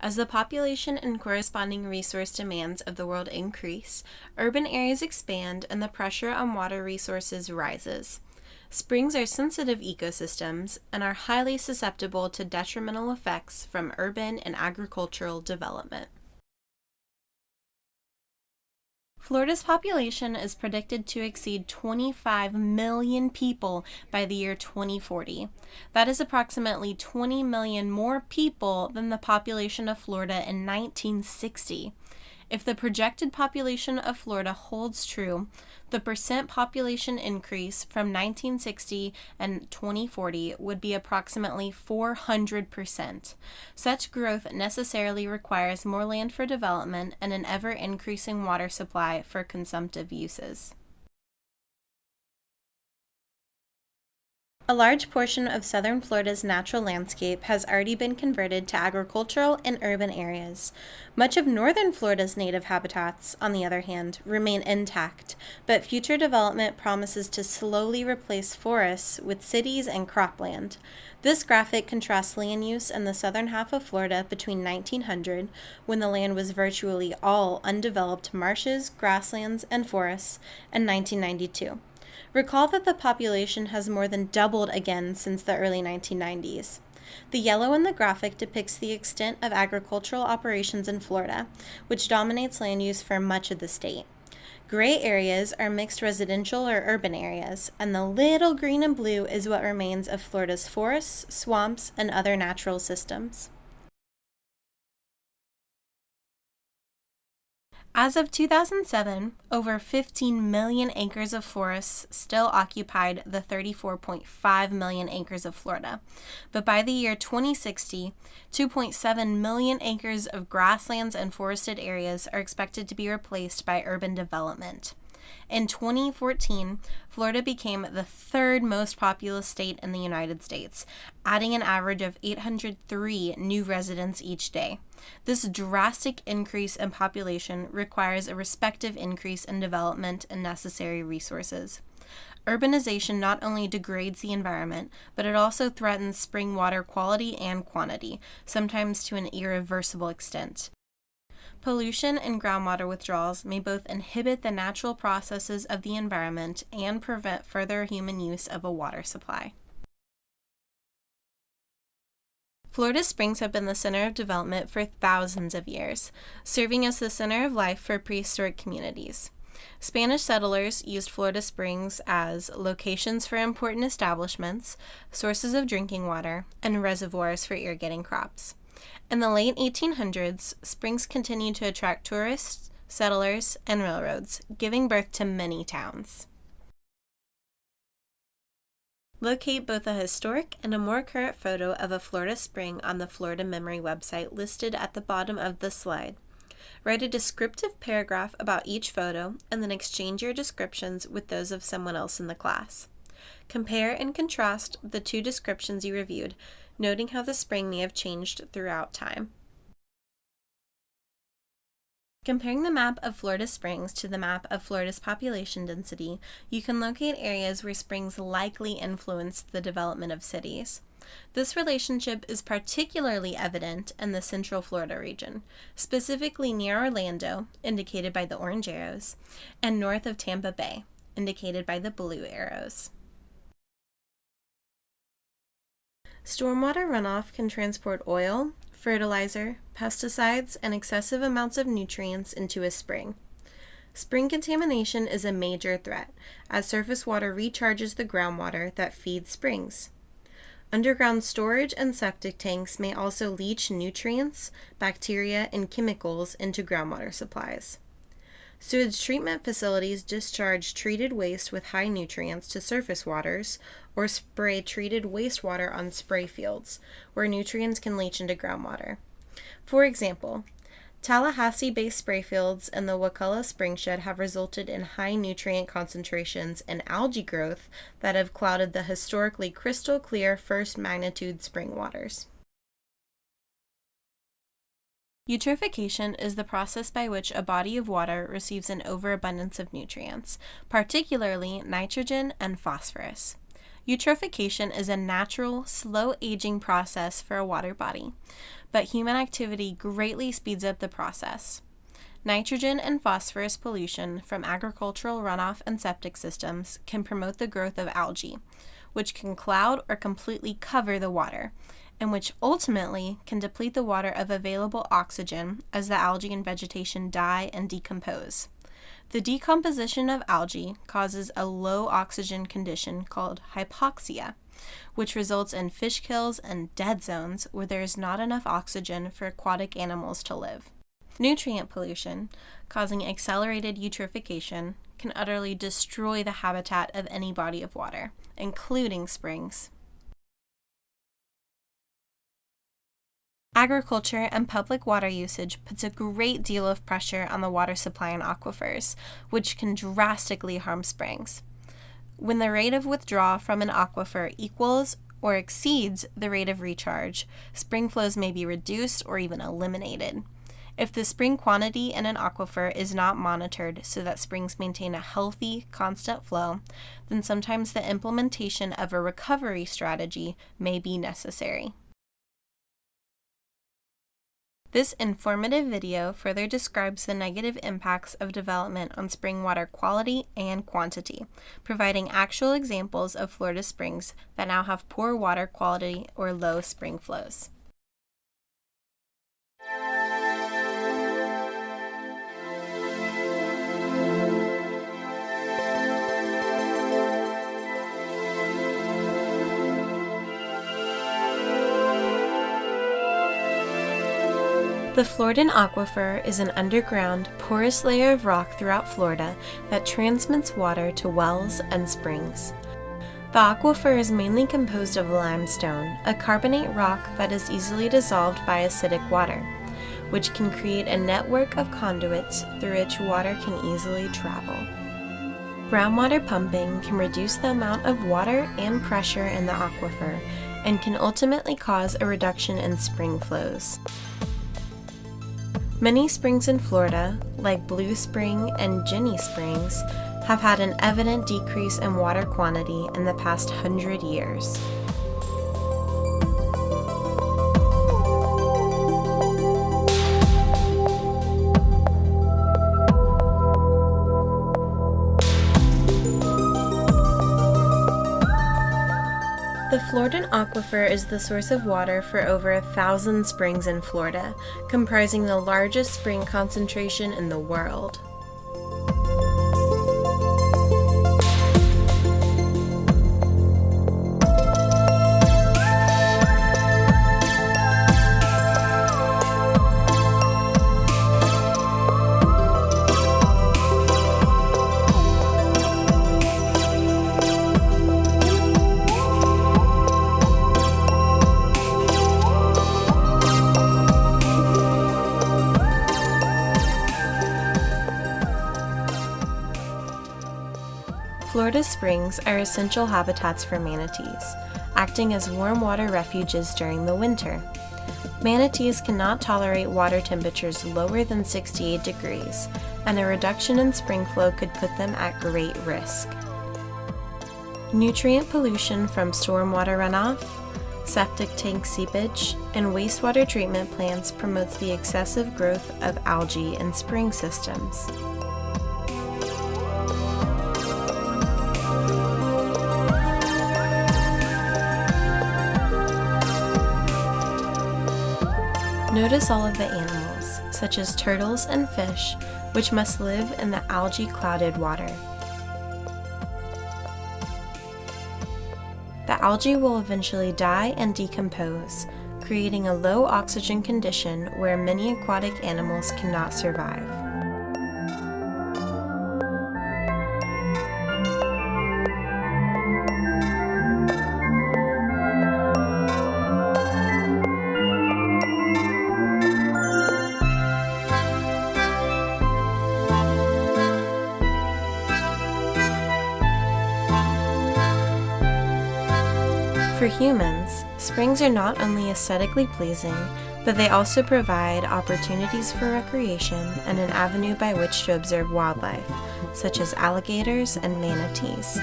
As the population and corresponding resource demands of the world increase, urban areas expand and the pressure on water resources rises. Springs are sensitive ecosystems and are highly susceptible to detrimental effects from urban and agricultural development. Florida's population is predicted to exceed 25 million people by the year 2040. That is approximately 20 million more people than the population of Florida in 1960. If the projected population of Florida holds true, the percent population increase from 1960 and 2040 would be approximately 400%. Such growth necessarily requires more land for development and an ever-increasing water supply for consumptive uses. A large portion of southern Florida's natural landscape has already been converted to agricultural and urban areas. Much of northern Florida's native habitats, on the other hand, remain intact, but future development promises to slowly replace forests with cities and cropland. This graphic contrasts land use in the southern half of Florida between 1900, when the land was virtually all undeveloped marshes, grasslands, and forests, and 1992. Recall that the population has more than doubled again since the early 1990s. The yellow in the graphic depicts the extent of agricultural operations in Florida, which dominates land use for much of the state. Gray areas are mixed residential or urban areas, and the little green and blue is what remains of Florida's forests, swamps, and other natural systems. As of 2007, over 15 million acres of forests still occupied the 34.5 million acres of Florida. But by the year 2060, 2.7 million acres of grasslands and forested areas are expected to be replaced by urban development. In 2014, Florida became the third most populous state in the United States, adding an average of 803 new residents each day. This drastic increase in population requires a respective increase in development and necessary resources. Urbanization not only degrades the environment, but it also threatens spring water quality and quantity, sometimes to an irreversible extent. Pollution and groundwater withdrawals may both inhibit the natural processes of the environment and prevent further human use of a water supply. Florida's springs have been the center of development for thousands of years, serving as the center of life for prehistoric communities. Spanish settlers used Florida springs as locations for important establishments, sources of drinking water, and reservoirs for irrigating crops. In the late 1800s, springs continued to attract tourists, settlers, and railroads, giving birth to many towns. Locate both a historic and a more current photo of a Florida spring on the Florida Memory website listed at the bottom of the slide. Write a descriptive paragraph about each photo and then exchange your descriptions with those of someone else in the class. Compare and contrast the two descriptions you reviewed, noting how the spring may have changed throughout time. Comparing the map of Florida springs to the map of Florida's population density, you can locate areas where springs likely influenced the development of cities. This relationship is particularly evident in the Central Florida region, specifically near Orlando, indicated by the orange arrows, and north of Tampa Bay, indicated by the blue arrows. Stormwater runoff can transport oil, fertilizer, pesticides, and excessive amounts of nutrients into a spring. Spring contamination is a major threat, as surface water recharges the groundwater that feeds springs. Underground storage and septic tanks may also leach nutrients, bacteria, and chemicals into groundwater supplies. Sewage treatment facilities discharge treated waste with high nutrients to surface waters or spray treated wastewater on spray fields, where nutrients can leach into groundwater. For example, Tallahassee-based spray fields and the Wakulla spring shed have resulted in high nutrient concentrations and algae growth that have clouded the historically crystal clear first magnitude spring waters. Eutrophication is the process by which a body of water receives an overabundance of nutrients, particularly nitrogen and phosphorus. Eutrophication is a natural, slow-aging process for a water body, but human activity greatly speeds up the process. Nitrogen and phosphorus pollution from agricultural runoff and septic systems can promote the growth of algae, which can cloud or completely cover the water, and which ultimately can deplete the water of available oxygen as the algae and vegetation die and decompose. The decomposition of algae causes a low oxygen condition called hypoxia, which results in fish kills and dead zones where there is not enough oxygen for aquatic animals to live. Nutrient pollution, causing accelerated eutrophication, can utterly destroy the habitat of any body of water, including springs. Agriculture and public water usage puts a great deal of pressure on the water supply in aquifers, which can drastically harm springs. When the rate of withdrawal from an aquifer equals or exceeds the rate of recharge, spring flows may be reduced or even eliminated. If the spring quantity in an aquifer is not monitored so that springs maintain a healthy, constant flow, then sometimes the implementation of a recovery strategy may be necessary. This informative video further describes the negative impacts of development on spring water quality and quantity, providing actual examples of Florida springs that now have poor water quality or low spring flows. The Floridan Aquifer is an underground, porous layer of rock throughout Florida that transmits water to wells and springs. The aquifer is mainly composed of limestone, a carbonate rock that is easily dissolved by acidic water, which can create a network of conduits through which water can easily travel. Groundwater pumping can reduce the amount of water and pressure in the aquifer and can ultimately cause a reduction in spring flows. Many springs in Florida, like Blue Spring and Ginny Springs, have had an evident decrease in water quantity in the past 100 years. The Floridan Aquifer is the source of water for over 1,000 springs in Florida, comprising the largest spring concentration in the world. Florida springs are essential habitats for manatees, acting as warm water refuges during the winter. Manatees cannot tolerate water temperatures lower than 68 degrees, and a reduction in spring flow could put them at great risk. Nutrient pollution from stormwater runoff, septic tank seepage, and wastewater treatment plants promotes the excessive growth of algae in spring systems. Notice all of the animals, such as turtles and fish, which must live in the algae-clouded water. The algae will eventually die and decompose, creating a low oxygen condition where many aquatic animals cannot survive. For humans, springs are not only aesthetically pleasing, but they also provide opportunities for recreation and an avenue by which to observe wildlife, such as alligators and manatees.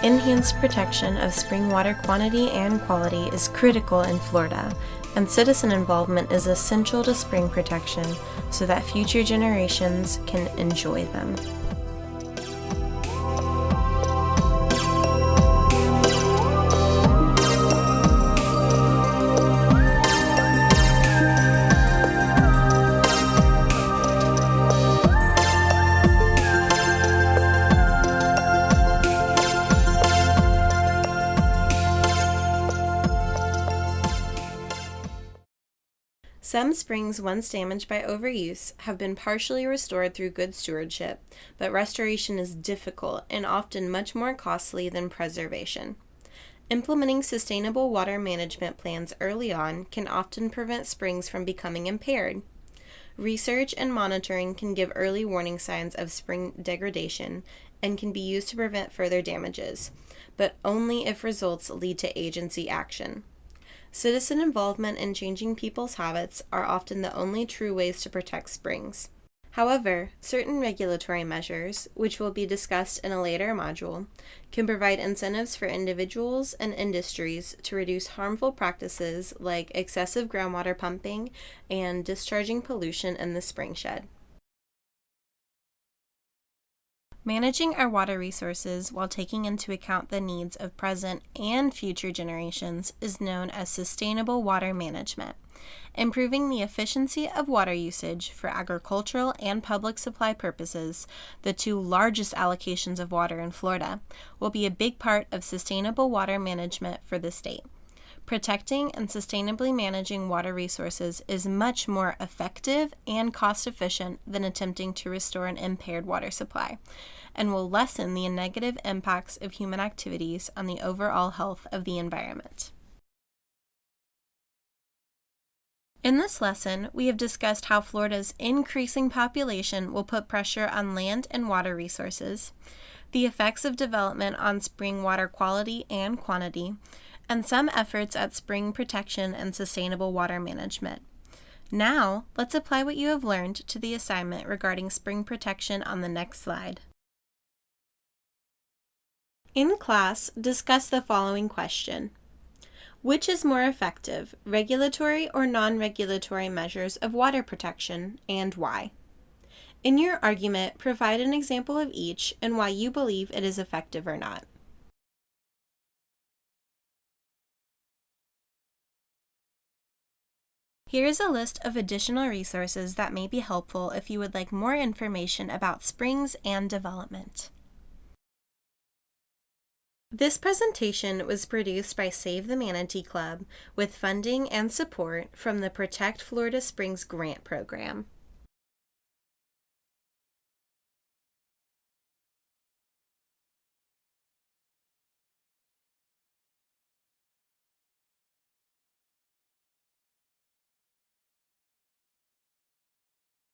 Enhanced protection of spring water quantity and quality is critical in Florida, and citizen involvement is essential to spring protection so that future generations can enjoy them. Some springs once damaged by overuse have been partially restored through good stewardship, but restoration is difficult and often much more costly than preservation. Implementing sustainable water management plans early on can often prevent springs from becoming impaired. Research and monitoring can give early warning signs of spring degradation and can be used to prevent further damages, but only if results lead to agency action. Citizen involvement in changing people's habits are often the only true ways to protect springs. However, certain regulatory measures, which will be discussed in a later module, can provide incentives for individuals and industries to reduce harmful practices like excessive groundwater pumping and discharging pollution in the spring shed. Managing our water resources while taking into account the needs of present and future generations is known as sustainable water management. Improving the efficiency of water usage for agricultural and public supply purposes, the two largest allocations of water in Florida, will be a big part of sustainable water management for the state. Protecting and sustainably managing water resources is much more effective and cost-efficient than attempting to restore an impaired water supply, and will lessen the negative impacts of human activities on the overall health of the environment. In this lesson, we have discussed how Florida's increasing population will put pressure on land and water resources, the effects of development on spring water quality and quantity, and some efforts at spring protection and sustainable water management. Now, let's apply what you have learned to the assignment regarding spring protection on the next slide. In class, discuss the following question. Which is more effective, regulatory or non-regulatory measures of water protection, and why? In your argument, provide an example of each and why you believe it is effective or not. Here is a list of additional resources that may be helpful if you would like more information about springs and development. This presentation was produced by Save the Manatee Club with funding and support from the Protect Florida Springs Grant Program.